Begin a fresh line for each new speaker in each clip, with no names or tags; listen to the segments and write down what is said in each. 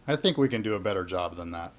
I think we can do a better job than that.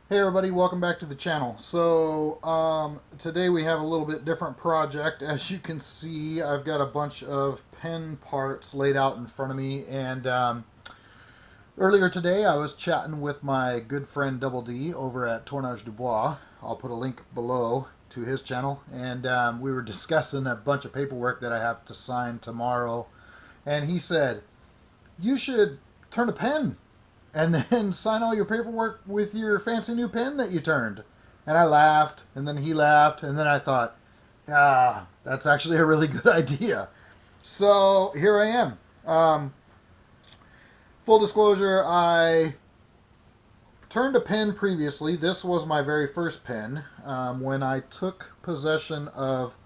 Hey everybody, welcome back to the channel. So today we have a little bit different project. As you can see, I've got a bunch of pen parts laid out in front of me, and earlier today I was chatting with my good friend Double D over at Tournage du Bois. I'll put a link below to his channel, and we were discussing a bunch of paperwork that I have to sign tomorrow, and he said, you should turn a pen and then sign all your paperwork with your fancy new pen that you turned. And I laughed, and then he laughed, and then I thought, that's actually a really good idea. So here I am. Full disclosure, I turned a pen previously. This was my very first pen. When I took possession of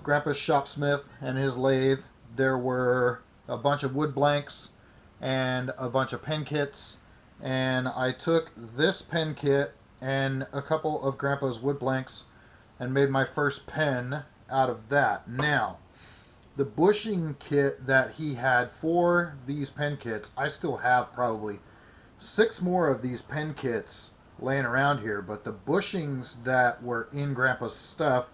Grandpa's shopsmith and his lathe, there were a bunch of wood blanks and a bunch of pen kits, and I took this pen kit and a couple of Grandpa's wood blanks and made my first pen out of that. Now, the bushing kit that he had for these pen kits, I still have probably 6 more of these pen kits laying around here, but the bushings that were in Grandpa's stuff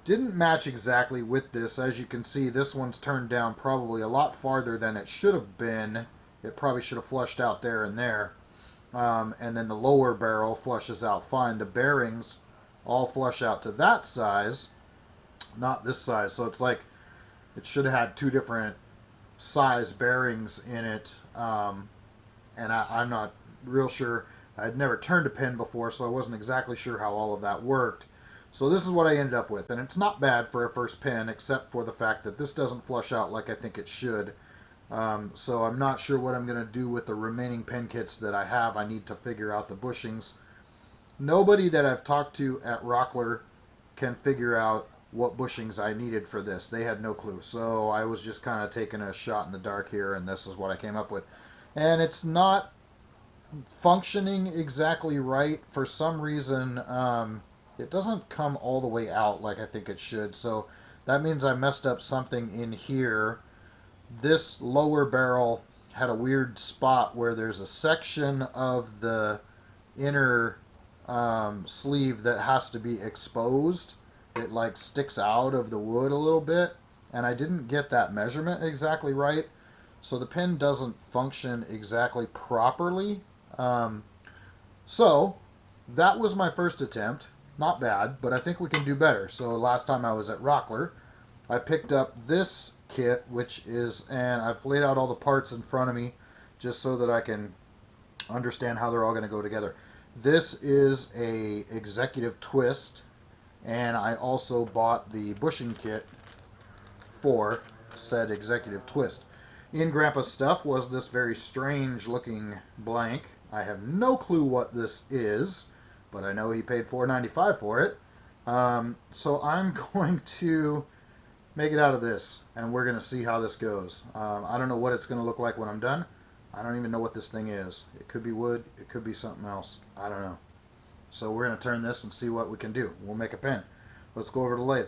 didn't match exactly with this. As you can see, this one's turned down probably a lot farther than it should have been. It probably should have flushed out there and there. And then the lower barrel flushes out fine. The bearings all flush out to that size, not this size. So it's like it should have had 2 different size bearings in it. And I'm not real sure. I'd never turned a pen before, so I wasn't exactly sure how all of that worked. So this is what I ended up with, and it's not bad for a first pen, except for the fact that this doesn't flush out like I think it should. So I'm not sure what I'm going to do with the remaining pen kits that I have. I need to figure out the bushings. Nobody that I've talked to at Rockler can figure out what bushings I needed for this. They had no clue. So I was just kind of taking a shot in the dark here, and this is what I came up with. And it's not functioning exactly right. For some reason, it doesn't come all the way out like I think it should. So that means I messed up something in here. This lower barrel had a weird spot where there's a section of the inner sleeve that has to be exposed. It like sticks out of the wood a little bit, and I didn't get that measurement exactly right. So the pen doesn't function exactly properly. So that was my first attempt. Not bad, but I think we can do better. So last time I was at Rockler, I picked up this kit, which is, and I've laid out all the parts in front of me just so that I can understand how they're all going to go together. This is a executive twist, and I also bought the bushing kit for said executive twist. In Grandpa's stuff was this very strange looking blank. I have no clue what this is, but I know he paid $4.95 for it. So I'm going to make it out of this, and we're going to see how this goes. I don't know what it's going to look like when I'm done. I don't even know what this thing is. It could be wood. It could be something else. I don't know. So we're going to turn this and see what we can do. We'll make a pen. Let's go over to the lathe.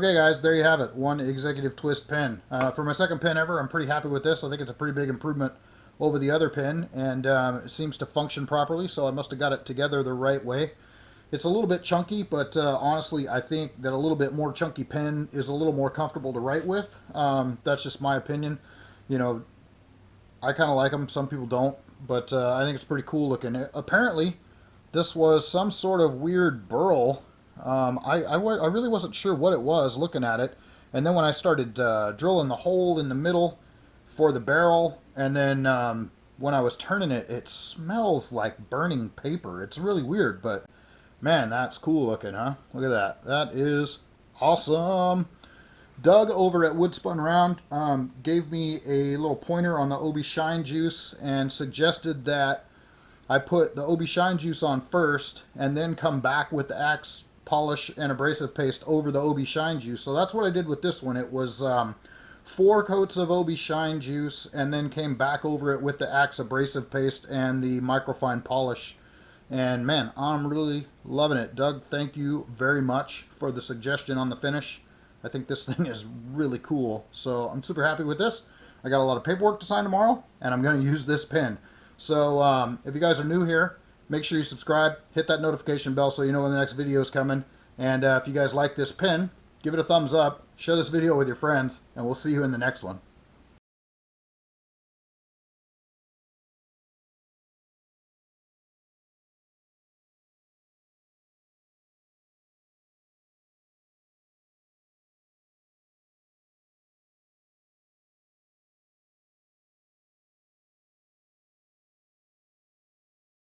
Okay guys, there you have it. One executive twist pen. For my second pen ever, I'm pretty happy with this. I think it's a pretty big improvement over the other pen, and it seems to function properly, so I must have got it together the right way. It's a little bit chunky, but honestly, I think that a little bit more chunky pen is a little more comfortable to write with. That's just my opinion. You know, I kind of like them. Some people don't, but I think it's pretty cool looking. Apparently, this was some sort of weird burl. I really wasn't sure what it was looking at it, and then when I started drilling the hole in the middle for the barrel, and then when I was turning it, it smells like burning paper. It's really weird, but man, that's cool looking, huh? Look at that. That is awesome. Doug over at Woodspun Round gave me a little pointer on the OB Shine Juice and suggested that I put the OB Shine Juice on first and then come back with the Axe polish and abrasive paste over the OB Shine Juice. So that's what I did with this one. It was 4 coats of OB Shine Juice and then came back over it with the Axe abrasive paste and the microfine polish. And man, I'm really loving it. Doug, thank you very much for the suggestion on the finish. I think this thing is really cool. So I'm super happy with this. I got a lot of paperwork to sign tomorrow, and I'm going to use this pen. So if you guys are new here, make sure you subscribe, hit that notification bell so you know when the next video is coming. And if you guys like this pen, give it a thumbs up, share this video with your friends, and we'll see you in the next one.